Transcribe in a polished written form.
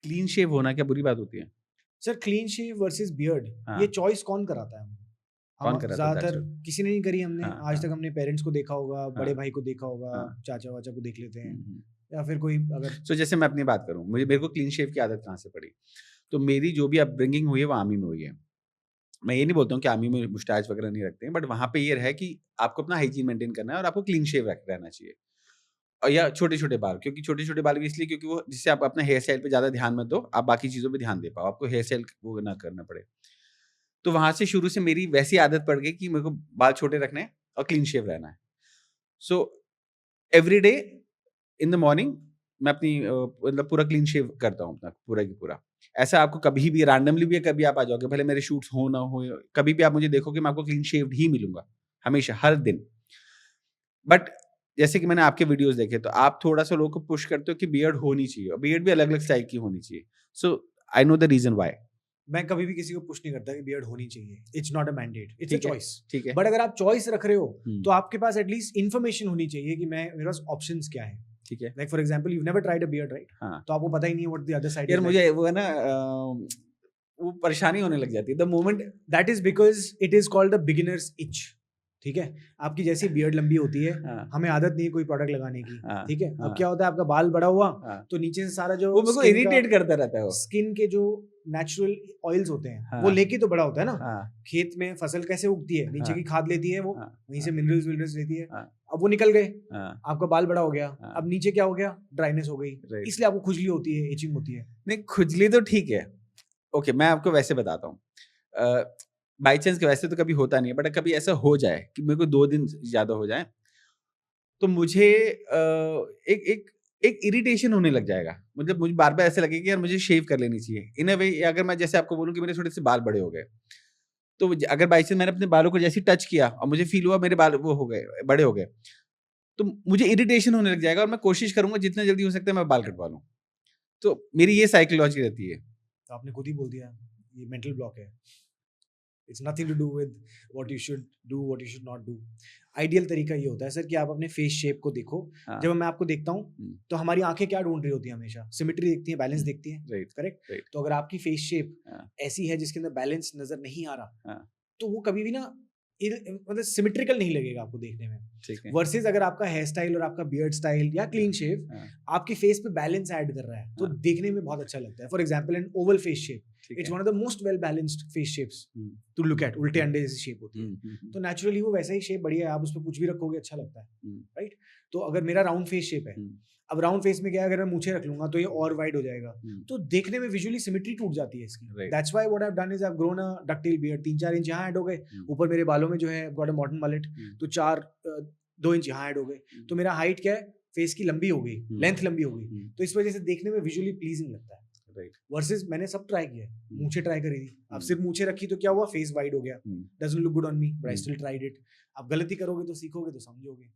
Clean shave होना क्या बुरी बात होती है? Sir clean shave versus beard, हाँ। ये चॉइस कौन कराता है हमको? कौन हम कराता है? ज्यादातर दैट्स किसी ने नहीं करी, हमने हाँ, आज हाँ, तक हमने पेरेंट्स को देखा होगा, बड़े हाँ, भाई को देखा होगा, हाँ। चाचा वाचा को देख लेते हैं, हुँ। या फिर कोई अगर सो जैसे मैं अपनी बात करूँ, मेरे को क्लीन शेव की आदत कहाँ से पड़ी? तो मेरी जो भी अपब्रिंगिंग हुई है वो आर्मी में हुई है। मैं ये नहीं बोलता हूँ कि आर्मी में मुस्टैच वगैरह नहीं रखते हैं, बट वहाँ पे ये है कि आपको अपना हाइजीन मेंटेन करना है और आपको क्लीन शेव रख रहना चाहिए। और या छोटे-छोटे बाल, क्योंकि छोटे-छोटे बाल भी इसलिए क्योंकि वो जिससे आप अपने हेयर स्टाइल पे ज़्यादा ध्यान मत दो, आप बाकी चीज़ों पे ध्यान दे पाओ, आपको हेयर स्टाइल वो ना करना पड़े। तो वहाँ से शुरू से मेरी वैसी आदत पड़ गई कि मेरे को बाल छोटे रखने हैं और क्लीन शेव रहना है। सो एवरीडे इन द मॉर्निंग मैं अपनी मतलब पूरा क्लीन शेव करता हूँ अपना पूरा की पूरा। ऐसा आपको कभी भी रैंडमली भी कभी आप आ जाओगे, भले मेरे शूट्स हो ना हो, कभी भी आप मुझे देखोगे मैं आपको क्लीन शेव्ड ही मिलूँगा, हमेशा, हर दिन। बट जैसे कि मैंने आपके वीडियोज़ देखे तो आप थोड़ा-सा लोगों को पुश करते हो कि बियर्ड होनी चाहिए और बियर्ड भी अलग-अलग स्टाइल की होनी चाहिए। So I know the reason why. मैं कभी भी किसी को पुश नहीं करता कि बियर्ड होनी चाहिए, it's not a mandate, it's a ठीक है, चॉइस। ठीक है। बट अगर आप चॉइस रख रहे हो हुँ, तो आपके पास एटलीस्ट इन्फॉर्मेशन होनी चाहिए कि मैं मेरे पास ऑप्शंस क्या है। ठीक है। Like for example you never tried a beard, right? हाँ। तो आपको पता ही नहीं है व्हाट द अदर साइड यार इज लाइक। मुझे वो है ना वो परेशानी होने लग जाती है the moment. That is because it is called the beginners etch. ठीक है, आपकी जैसी बियर्ड लंबी होती है, हाँ, हमें आदत नहीं है कोई प्रोडक्ट लगाने की। हाँ, ठीक है, अब हाँ, क्या होता है, आपका बाल बड़ा हुआ हाँ। तो नीचे से सारा जो वो मेरे को स्किन का इरिटेट करता रहता है वो। स्किन के जो नेचुरल ऑयल्स होते हैं वो हाँ, लेके तो बड़ा होता है ना। हाँ, खेत में फसल कैसे उगती है, नीचे हाँ, की खाद लेती है वो, हाँ, वहीं से हाँ, मिनरल्स विनरल्स लेती है। हाँ, अब वो निकल गए, हाँ, आपका बाल बड़ा हो गया, हाँ, अब नीचे क्या हो गया, ड्राइनेस हो गई, राइट। इसलिए आपको खुजली होती है, इचिंग होती है। नहीं, खुजली तो ठीक है। ओके, मैं आपको वैसे बताता हूँ। बाय चांस वैसे तो कभी होता नहीं है, बट कभी ऐसा हो जाए कि मेरे को 2 दिन ज़्यादा हो जाए, तो मुझे एक एक एक इरिटेशन होने लग जाएगा। मतलब मुझे बार-बार ऐसा लगेगा कि यार मुझे शेव कर लेनी चाहिए। इन अ वे अगर मैं जैसे आपको बोलूँ कि मेरे थोड़े-से बाल बड़े हो गए, तो ज अगर बाय चांस मैंने अपने बालों को जैसे ही टच किया और मुझे फ़ील हुआ मेरे बाल वो हो गए, बड़े हो गए, तो मुझे इरिटेशन होने लग जाएगा और मैं कोशिश करूँगा जितना जल्दी हो सकता है मैं बाल कटवा लूँ। तो मेरी ये साइकोलॉजी रहती है। तो आपने खुद ही बोल दिया, ये मेंटल ब्लॉक है। It's nothing to do with what you should do, what you should not do. Ideal तरीका ये होता है सर कि आप अपने फेस शेप को देखो। हाँ। जब मैं आपको देखता हूँ हुँ, तो हमारी आंखें क्या ढूंढ रही होती हैं, हमेशा सिमेट्री देखती हैं, बैलेंस हुँ। देखती हैं। Right, correct. राइट। तो अगर आपकी फेस शेप हाँ, ऐसी है जिसके अंदर बैलेंस नजर नहीं आ रहा, हाँ, तो वो कभी भी ना मतलब सिमेट्रिकल नहीं लगेगा आपको देखने में। ठीक है। वर्सेस अगर आपका हेयर स्टाइल और आपका बियर्ड स्टाइल या क्लीन हाँ, शेव हाँ, आपकी फेस पे बैलेंस ऐड कर रहा है, तो हाँ, देखने में बहुत अच्छा लगता है। For example an oval face shape, ठीक इट्स है। One of the most well balanced face shapes hmm, to look at. उल्टे अंडे जैसी शेप होती है, हुँ, हुँ, हुँ, तो नेचुरली वो वैसा ही शेप बढ़िया है, आप उस पर कुछ भी रखोगे अच्छा लगता है, हुँ, राइट? तो अगर मेरा राउंड फेस शेप है, हुँ, अब राउंड फेस में क्या है, अगर मैं मूछें रख लूंगा तो ये और वाइड हो जाएगा, हुँ, तो देखने में विजुअली सिमेट्री टूट जाती है इसकी। Right. That's why what I have done is I have grown a डकटेल beard. 3-4 inch यहाँ ऐड हो गए, हुँ, ऊपर मेरे बालों में जो है गॉट अ मॉडर्न मलेट, हुँ, तो 2 इंच यहाँ ऐड हो गए, हुँ, तो मेरा हाइट क्या है, फेस की लंबी हो गई, हुँ, लेंथ लंबी हो गई। हुँ, तो इस वजह से देखने में विजुअली प्लीजिंग लगता है। राइट। वर्सेस मैंने सब ट्राई किया है, हुँ, मूछें ट्राई करी थी, अब हुँ, सिर्फ मूछें रखी तो क्या हुआ, फेस वाइड हो गया, hmm, doesn't look good on me, but I hmm. Still tried it. आप गलती करोगे तो सीखोगे तो समझोगे।